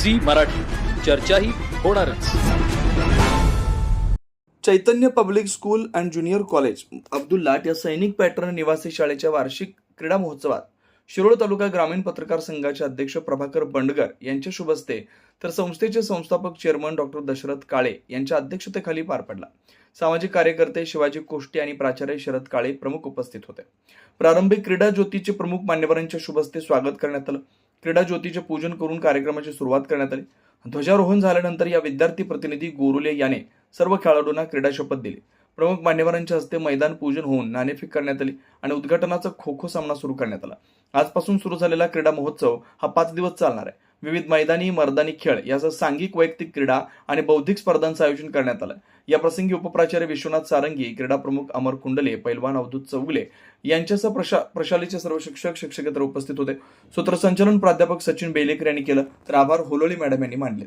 Zee Marathi, चर्चा ही होणारच. Chaitanya public school and junior college Abdul Lat या सैनिक पॅटर्न निवासी शाळेच्या वार्षिक क्रीडा महोत्सवात शिरोळ तालुका ग्रामीण पत्रकार संघाचे अध्यक्ष प्रभाकर बंडगर यांच्या शुभ हस्ते तर संस्थेचे संस्थापक चेअरमन डॉक्टर दशरथ काळे यांच्या अध्यक्षतेखाली पार पडला. सामाजिक कार्यकर्ते शिवाजी कोष्टी आणि प्राचार्य शरद काळे प्रमुख उपस्थित होते. प्रारंभिक क्रीडा ज्योतीचे प्रमुख मान्यवरांच्या शुभ हस्ते स्वागत करण्यात आलं. क्रीडा ज्योतीचे पूजन करून कार्यक्रमाची सुरुवात करण्यात आली. ध्वजारोहण झाल्यानंतर या विद्यार्थी प्रतिनिधी गोरुले याने सर्व खेळाडूंना क्रीडा शपथ दिली. प्रमुख मान्यवरांच्या हस्ते मैदान पूजन होऊन नाणेफेक करण्यात आली आणि उद्घाटनाचा खो खो सामना सुरू करण्यात आला. आजपासून सुरू झालेला क्रीडा महोत्सव हा 5 दिवस चालणार आहे. विविध मैदानी मर्दानी खेळ यासह सांघिक वैयक्तिक क्रीडा आणि बौद्धिक स्पर्धांचं आयोजन करण्यात आलं. या प्रसंगी उपप्राचार्य विश्वनाथ सारंगी, क्रीडा प्रमुख अमर कुंडले, पैलवान अवधूत चौगुले यांच्यासह प्रशालेचे सर्व शिक्षक शिक्षकेतर उपस्थित होते. सूत्रसंचालन प्राध्यापक सचिन बेलेकर यांनी केलं तर आभार होलोळी मॅडम यांनी मानले.